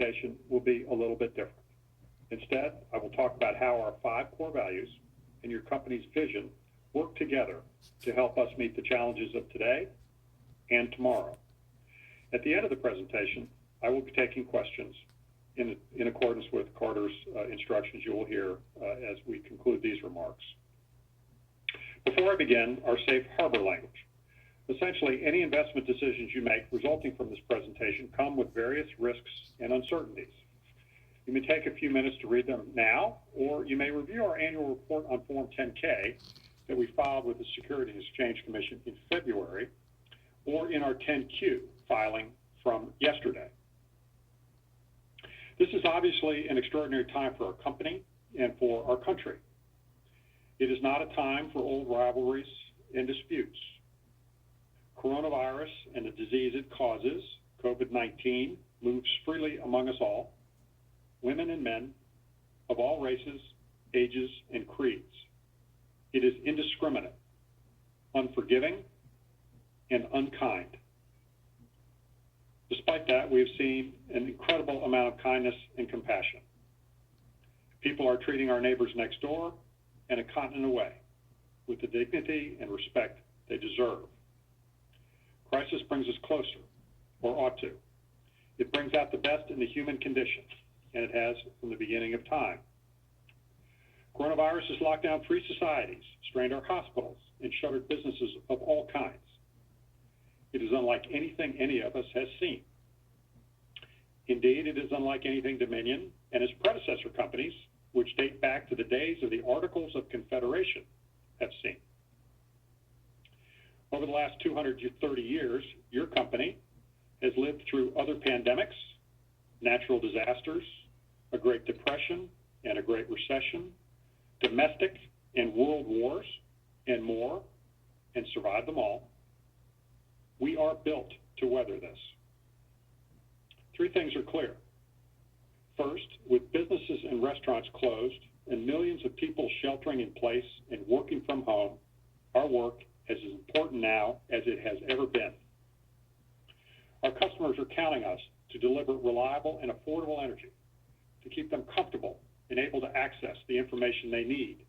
presentation will be a little bit different. Instead, I will talk about how our 5 core values and your company's vision work together to help us meet the challenges of today and tomorrow. At the end of the presentation, I will be taking questions in accordance with Carter's instructions you will hear as we conclude these remarks. Before I begin, our safe harbor language. Essentially, any investment decisions you make resulting from this presentation come with various risks and uncertainties. You may take a few minutes to read them now, or you may review our annual report on Form 10-K that we filed with the Securities and Exchange Commission in February, or in our 10-Q filing from yesterday. This is obviously an extraordinary time for our company and for our country. It is not a time for old rivalries and disputes. Coronavirus and the disease it causes, COVID-19, moves freely among us all, women and men of all races, ages, and creeds. It is indiscriminate, unforgiving, and unkind. Despite that, we have seen an incredible amount of kindness and compassion. People are treating our neighbors next door and a continent away with the dignity and respect they deserve. Crisis brings us closer, or ought to. It brings out the best in the human condition, and it has from the beginning of time. Coronavirus has locked down free societies, strained our hospitals, and shuttered businesses of all kinds. It is unlike anything any of us has seen. Indeed, it is unlike anything Dominion and its predecessor companies, which date back to the days of the Articles of Confederation, have seen. Over the last 230 years, your company has lived through other pandemics, natural disasters, a Great Depression and a Great Recession, domestic and world wars, and more, and survived them all. We are built to weather this. 3 things are clear. First, with businesses and restaurants closed and millions of people sheltering in place and working from home, our work is as important now as it has ever been. Our customers are counting us to deliver reliable and affordable energy, to keep them comfortable and able to access the information they need,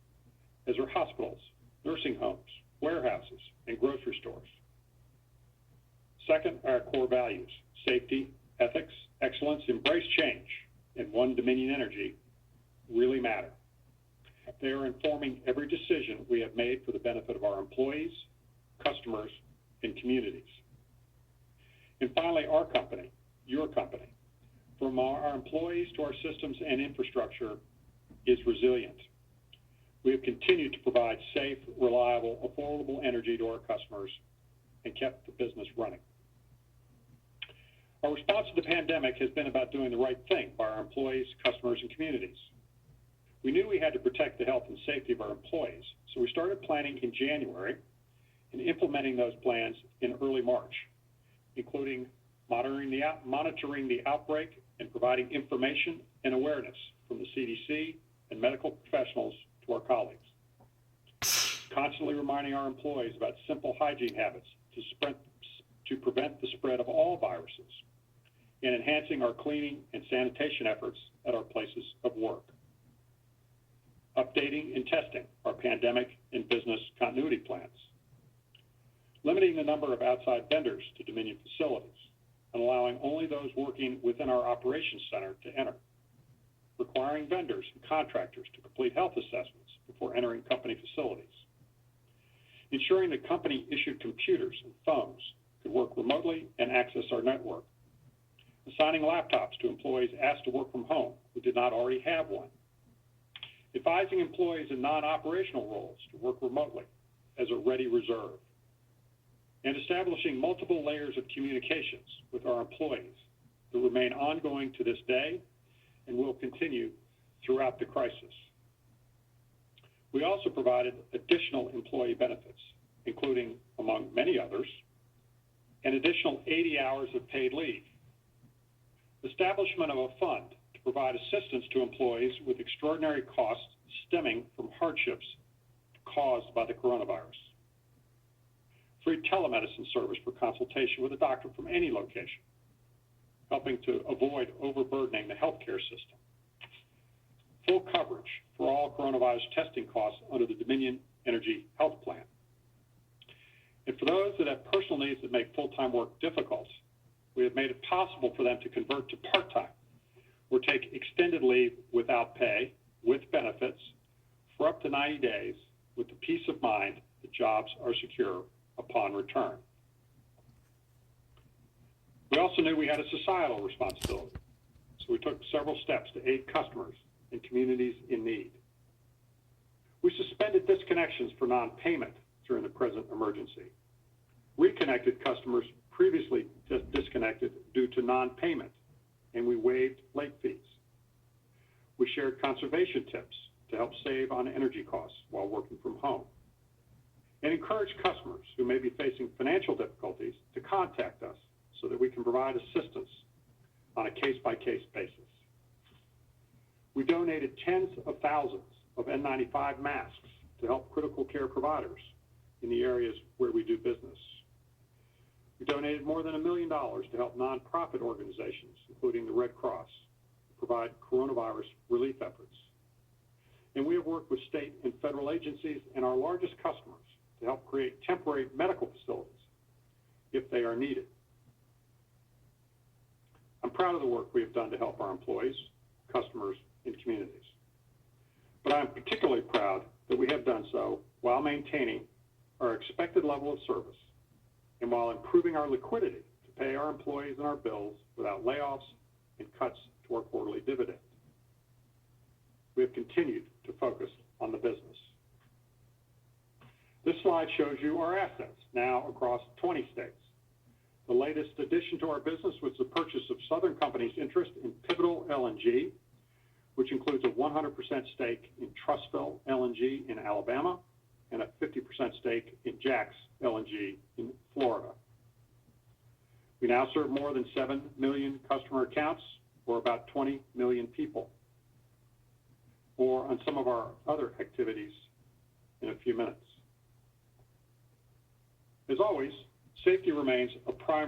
as are hospitals, nursing homes, warehouses, and grocery stores. Second, our core values: safety, ethics, excellence, embrace change, and One Dominion Energy really matter. They are informing every decision we have made for the benefit of our employees, customers, and communities. And finally, our company, your company, from our employees to our systems and infrastructure, is resilient. We have continued to provide safe, reliable, affordable energy to our customers and kept the business running. Our response to the pandemic has been about doing the right thing by our employees, customers, and communities. We knew we had to protect the health and safety of our employees, so we started planning in January and implementing those plans in early March, including monitoring the outbreak and providing information and awareness from the CDC and medical professionals to our colleagues. Constantly reminding our employees about simple hygiene habits to prevent the spread of all viruses, and enhancing our cleaning and sanitation efforts at our places of work. Updating and testing our pandemic and business continuity plans. Limiting the number of outside vendors to Dominion facilities and allowing only those working within our operations center to enter. Requiring vendors and contractors to complete health assessments before entering company facilities. Ensuring that company-issued computers and phones could work remotely and access our network. Assigning laptops to employees asked to work from home who did not already have one. Advising employees in non-operational roles to work remotely as a ready reserve. And establishing multiple layers of communications with our employees that remain ongoing to this day and will continue throughout the crisis. We also provided additional employee benefits, including, among many others, an additional 80 hours of paid leave, establishment of a fund to provide assistance to employees with extraordinary costs stemming from hardships caused by the coronavirus, free telemedicine service for consultation with a doctor from any location, helping to avoid overburdening the part-time or take extended leave without pay, with benefits, for up to 90 days with the peace of mind that jobs are secure upon return. We also knew we had a societal responsibility, so we took several steps to aid customers and communities in need. We suspended disconnections for non-payment during the present emergency, reconnected customers previously disconnected due to non-payment, and we waived late fees. We shared conservation tips to help save on energy costs while working from home, and encouraged customers who may be facing financial difficulties to contact us so that we can provide assistance on a case-by-case basis. We donated tens of thousands of N95 masks to help critical care providers in the areas where we do business. We donated more than $1 million to help nonprofit organizations, including the Red Cross, provide coronavirus relief efforts. And we have worked with state and federal agencies and our largest customers to help create temporary medical facilities if they are needed. I'm proud of the work we have done to help our employees, customers, and communities. But I'm particularly proud that we have done so while maintaining our expected level of service and while improving our liquidity to pay our employees and our bills without layoffs and cuts to our quarterly dividend. We have continued to focus on the business. This slide shows you our assets now across 20 states. The latest addition to our business was the purchase of Southern Company's interest in Pivotal LNG, which includes a 100% stake in Trussville LNG in Alabama and a 50% stake in Jax LNG in Florida. We now serve more than 7 million customer accounts, or about 20 million people. More on some of our other activities in a few minutes. As always, safety remains a primary